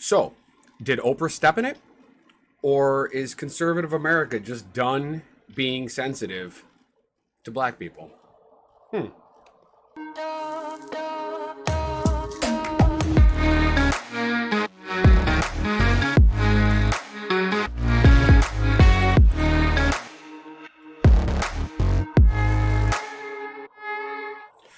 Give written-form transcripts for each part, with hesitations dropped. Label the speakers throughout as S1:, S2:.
S1: So, did Oprah step in it? Or is conservative America just done being sensitive to black people?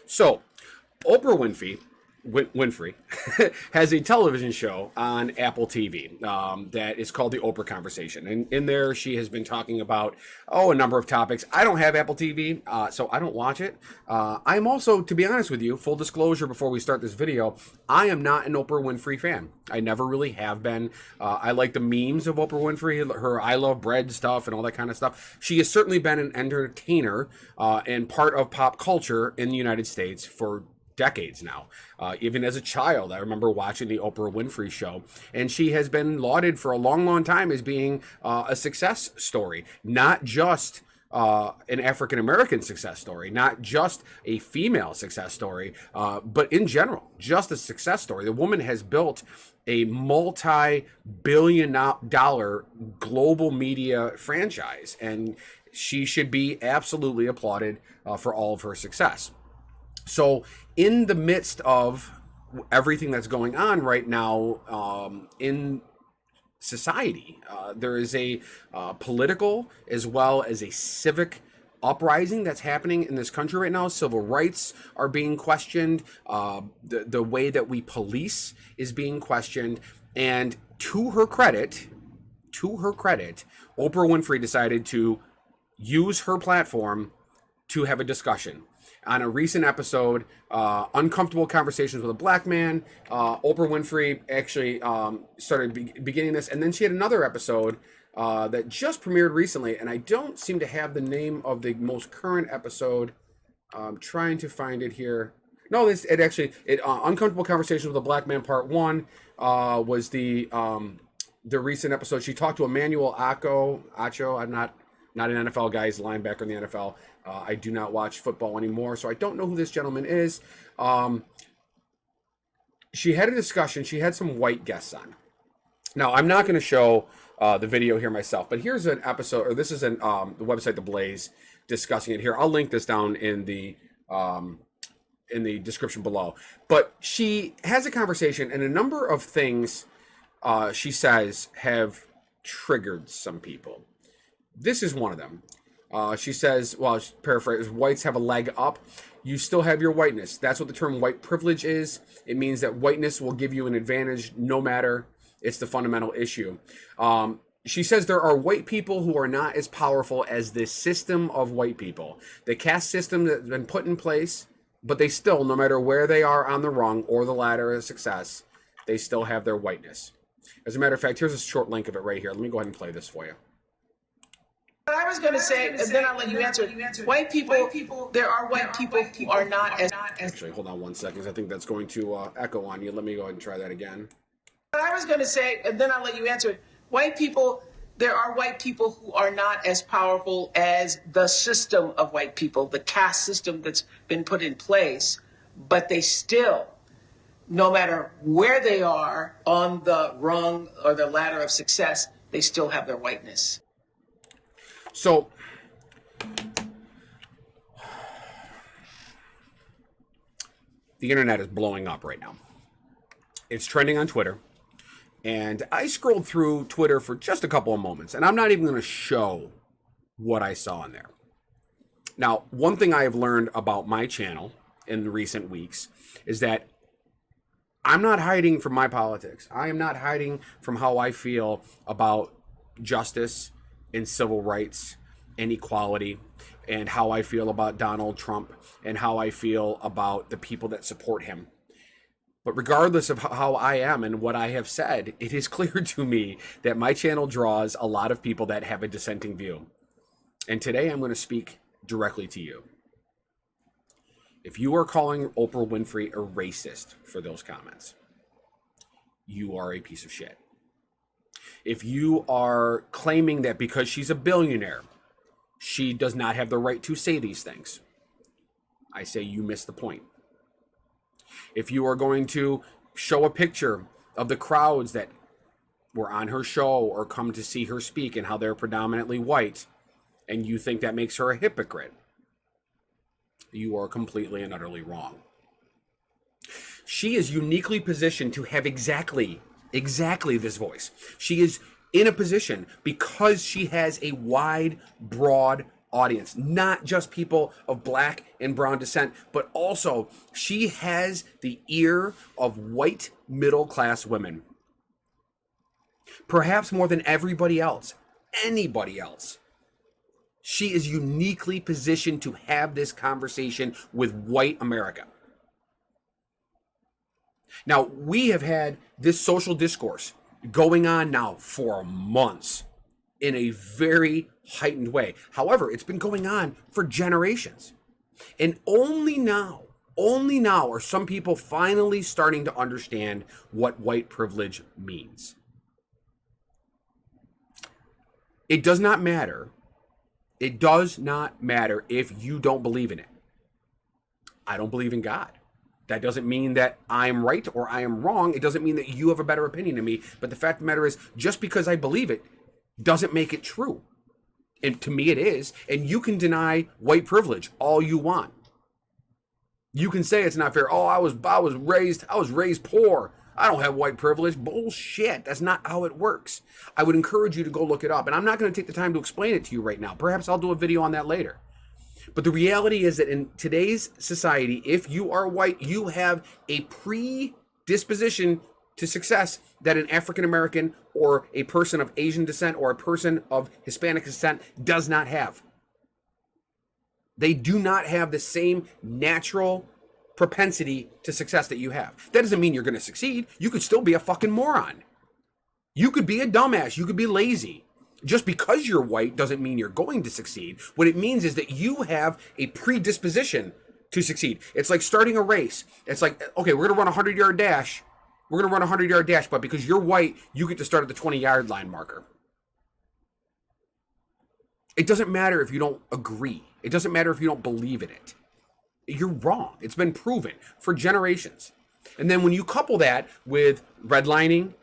S1: So, Oprah Winfrey has a television show on Apple TV that is called the Oprah Conversation. And in there, she has been talking about, a number of topics. I don't have Apple TV, so I don't watch it. I'm also, to be honest with you, full disclosure before we start this video, I am not an Oprah Winfrey fan. I never really have been. I like the memes of Oprah Winfrey, her I Love Bread stuff and all that kind of stuff. She has certainly been an entertainer and part of pop culture in the United States for decades now. Even as a child, I remember watching the Oprah Winfrey show, and she has been lauded for a long, long time as being a success story, not just an African-American success story, not just a female success story, but in general, just a success story. The woman has built a multi-billion-dollar global media franchise, and she should be absolutely applauded for all of her success. So in the midst of everything that's going on right now in society, there is a political as well as a civic uprising that's happening in this country right now. Civil rights are being questioned. The way that we police is being questioned. And to her credit, Oprah Winfrey decided to use her platform to have a discussion. On a recent episode, Uncomfortable Conversations with a Black Man, Oprah Winfrey actually started beginning this. And then she had another episode that just premiered recently. And I don't seem to have the name of the most current episode. I'm trying to find it here. No, Uncomfortable Conversations with a Black Man Part 1 was the recent episode. She talked to Emmanuel Acho. I'm not an NFL guy. He's a linebacker in the NFL. I do not watch football anymore, so I don't know who this gentleman is. She had a discussion. She had some white guests on. Now, I'm not going to show the video here myself, but here's an episode, or this is the website The Blaze discussing it here. I'll link this down in the description below. But she has a conversation, and a number of things she says have triggered some people. This is one of them. She says, paraphrase, whites have a leg up. You still have your whiteness. That's what the term white privilege is. It means that whiteness will give you an advantage no matter. It's the fundamental issue. She says there are white people who are not as powerful as this system of white people. The caste system that's been put in place, but they still, no matter where they are on the rung or the ladder of success, they still have their whiteness. As a matter of fact, here's a short link of it right here. Let me go ahead and play this for you.
S2: What I was going to say, and then I'll let you answer. White people, there are white people who are not as...
S1: Actually, hold on 1 second. I think that's going to echo on you. Let me go ahead and try that again.
S2: What I was going to say, and then I'll let you answer it. White people, there are white people who are not as powerful as the system of white people, the caste system that's been put in place, but they still, no matter where they are on the rung or the ladder of success, they still have their whiteness.
S1: So, the internet is blowing up right now. It's trending on Twitter. And I scrolled through Twitter for just a couple of moments. And I'm not even going to show what I saw in there. Now, one thing I have learned about my channel in recent weeks is that I'm not hiding from my politics. I am not hiding from how I feel about justice and civil rights and equality, and how I feel about Donald Trump, and how I feel about the people that support him. But regardless of how I am and what I have said, it is clear to me that my channel draws a lot of people that have a dissenting view. And today I'm going to speak directly to you. If you are calling Oprah Winfrey a racist for those comments, you are a piece of shit. If you are claiming that because she's a billionaire, she does not have the right to say these things, I say you miss the point. If you are going to show a picture of the crowds that were on her show or come to see her speak and how they're predominantly white, and you think that makes her a hypocrite, you are completely and utterly wrong. She is uniquely positioned to have exactly this voice. She is in a position because she has a wide, broad audience, not just people of black and brown descent, but also she has the ear of white middle-class women. Perhaps more than everybody else, anybody else. She is uniquely positioned to have this conversation with white America. Now, we have had this social discourse going on now for months in a very heightened way. However, it's been going on for generations. And only now are some people finally starting to understand what white privilege means. It does not matter. It does not matter if you don't believe in it. I don't believe in God. That doesn't mean that I'm right or I am wrong. It doesn't mean that you have a better opinion than me. But the fact of the matter is, just because I believe it doesn't make it true. And to me it is. And you can deny white privilege all you want. You can say it's not fair. Oh, I was raised poor. I don't have white privilege. Bullshit. That's not how it works. I would encourage you to go look it up. And I'm not going to take the time to explain it to you right now. Perhaps I'll do a video on that later. But the reality is that in today's society, if you are white, you have a predisposition to success that an African American or a person of Asian descent or a person of Hispanic descent does not have. They do not have the same natural propensity to success that you have. That doesn't mean you're going to succeed. You could still be a fucking moron. You could be a dumbass. You could be lazy. Just because you're white doesn't mean you're going to succeed. What it means is that you have a predisposition to succeed. It's like starting a race. It's like, okay, we're going to run a 100-yard dash. We're going to run a 100-yard dash, but because you're white, you get to start at the 20-yard line marker. It doesn't matter if you don't agree. It doesn't matter if you don't believe in it. You're wrong. It's been proven for generations. And then when you couple that with redlining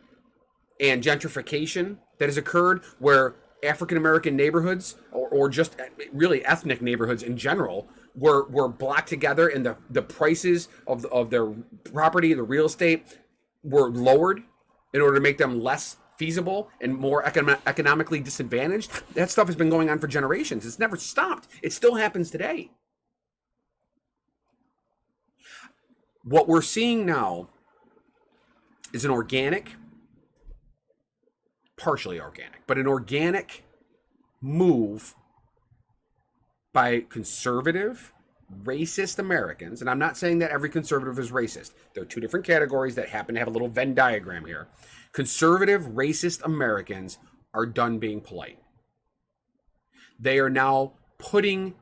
S1: and gentrification that has occurred, where African American neighborhoods or just really ethnic neighborhoods in general were blocked together, and the prices of their property, the real estate, were lowered in order to make them less feasible and more economically disadvantaged. That stuff has been going on for generations. It's never stopped. It still happens today. What we're seeing now is an organic, partially organic, but an organic move by conservative, racist Americans. And I'm not saying that every conservative is racist. There are two different categories that happen to have a little Venn diagram here. Conservative, racist Americans are done being polite. They are now putting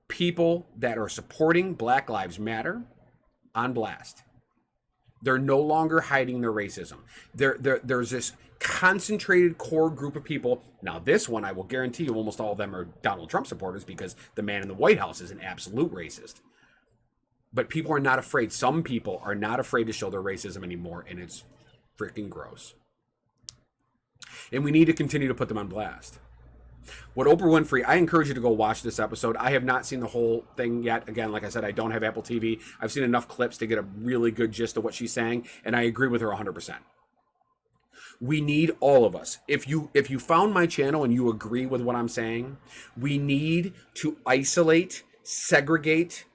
S1: people that are supporting Black Lives Matter on blast. They're no longer hiding their racism. There's this concentrated core group of people. Now, this one, I will guarantee you, almost all of them are Donald Trump supporters, because the man in the White House is an absolute racist. But people are not afraid. Some people are not afraid to show their racism anymore, and it's freaking gross. And we need to continue to put them on blast. What Oprah Winfrey, I encourage you to go watch this episode. I have not seen the whole thing yet. Again, like I said, I don't have Apple TV. I've seen enough clips to get a really good gist of what she's saying, and I agree with her 100%. We need all of us. If you found my channel and you agree with what I'm saying, we need to isolate, segregate,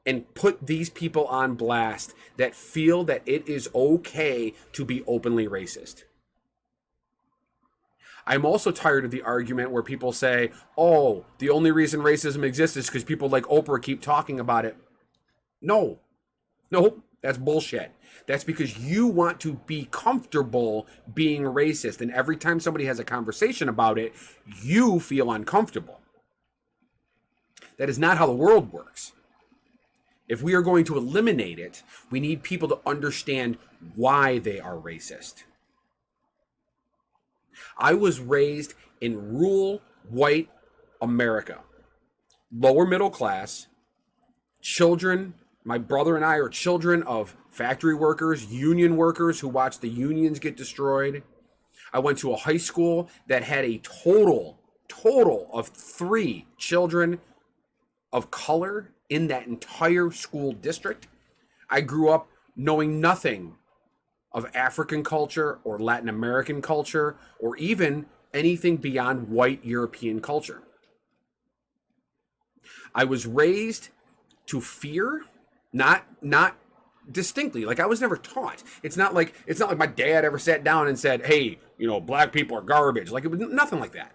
S1: and put these people on blast that feel that it is okay to be openly racist. I'm also tired of the argument where people say, oh, the only reason racism exists is because people like Oprah keep talking about it. No, that's bullshit. That's because you want to be comfortable being racist. And every time somebody has a conversation about it, you feel uncomfortable. That is not how the world works. If we are going to eliminate it, we need people to understand why they are racist. I was raised in rural white America, lower middle class, children My brother and I are children of factory workers, union workers who watched the unions get destroyed. I went to a high school that had a total of 3 children of color in that entire school district. I grew up knowing nothing of African culture or Latin American culture or even anything beyond white European culture. I was raised to fear, not distinctly. Like, I was never taught. It's not like my dad ever sat down and said, "Hey, black people are garbage." Like, it was nothing like that.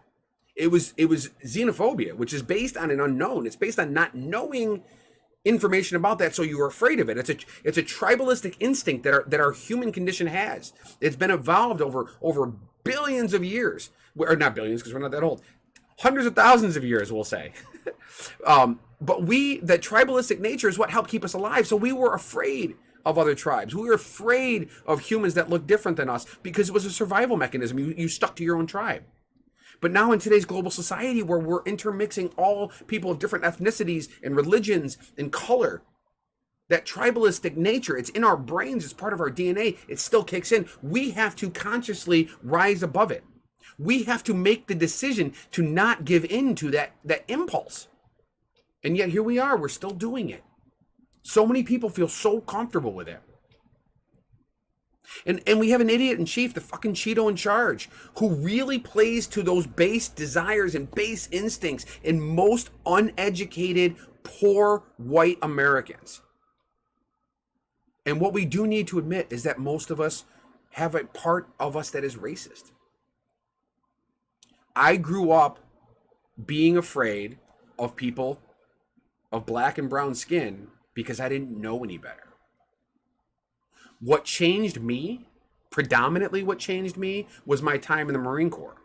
S1: It was xenophobia, which is based on an unknown. It's based on not knowing information about that, so you are afraid of it. It's a tribalistic instinct that our human condition has. It's been evolved over billions of years, or not billions because we're not that old, hundreds of thousands of years, we'll say. But that tribalistic nature is what helped keep us alive. So we were afraid of other tribes. We were afraid of humans that looked different than us because it was a survival mechanism. You stuck to your own tribe. But now in today's global society where we're intermixing all people of different ethnicities and religions and color, that tribalistic nature, it's in our brains, it's part of our DNA, it still kicks in. We have to consciously rise above it. We have to make the decision to not give in to that impulse. And yet here we are, we're still doing it. So many people feel so comfortable with it. And we have an idiot in chief, the fucking Cheeto in charge, who really plays to those base desires and base instincts in most uneducated, poor white Americans. And what we do need to admit is that most of us have a part of us that is racist. I grew up being afraid of people of black and brown skin because I didn't know any better. What changed me, predominantly what changed me, was my time in the Marine Corps.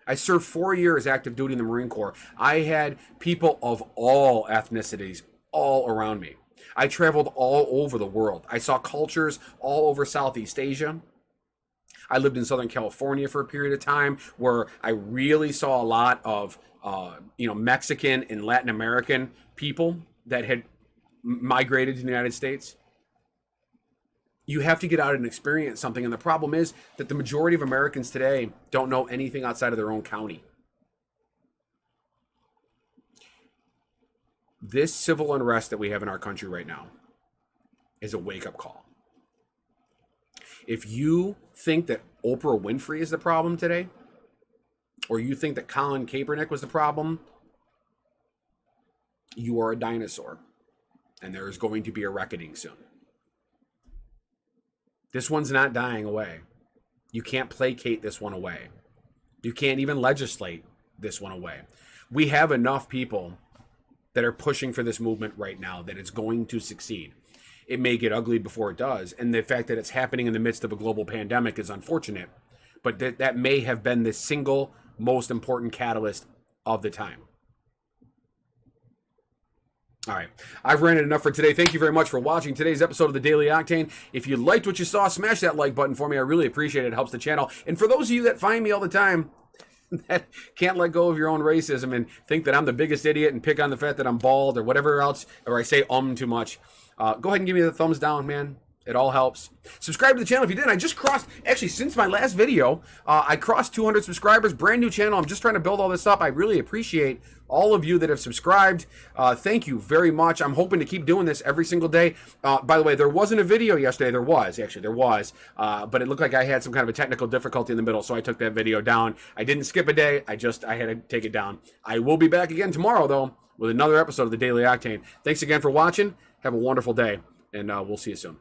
S1: I served 4 years active duty in the Marine Corps. I had people of all ethnicities all around me. I traveled all over the world. I saw cultures all over Southeast Asia. I lived in Southern California for a period of time where I really saw a lot of Mexican and Latin American people that had migrated to the United States. You have to get out and experience something. And the problem is that the majority of Americans today don't know anything outside of their own county. This civil unrest that we have in our country right now is a wake-up call. If you think that Oprah Winfrey is the problem today, or you think that Colin Kaepernick was the problem, you are a dinosaur. And there is going to be a reckoning soon. This one's not dying away. You can't placate this one away. You can't even legislate this one away. We have enough people that are pushing for this movement right now that it's going to succeed. It may get ugly before it does, and the fact that it's happening in the midst of a global pandemic is unfortunate, but that may have been the single most important catalyst of the time. All right, I've ranted enough for today. Thank you very much for watching today's episode of the Daily Octane. If you liked what you saw, smash that like button for me. I really appreciate it. It helps the channel. And for those of you that find me all the time that can't let go of your own racism and think that I'm the biggest idiot and pick on the fact that I'm bald or whatever else, or I say too much, go ahead and give me the thumbs down, man. It all helps. Subscribe to the channel if you didn't. I just crossed, actually, since my last video, I crossed 200 subscribers. Brand new channel. I'm just trying to build all this up. I really appreciate all of you that have subscribed. Thank you very much. I'm hoping to keep doing this every single day. By the way, there wasn't a video yesterday. There was. But it looked like I had some kind of a technical difficulty in the middle, so I took that video down. I didn't skip a day. I had to take it down. I will be back again tomorrow, though, with another episode of the Daily Octane. Thanks again for watching. Have a wonderful day, and we'll see you soon.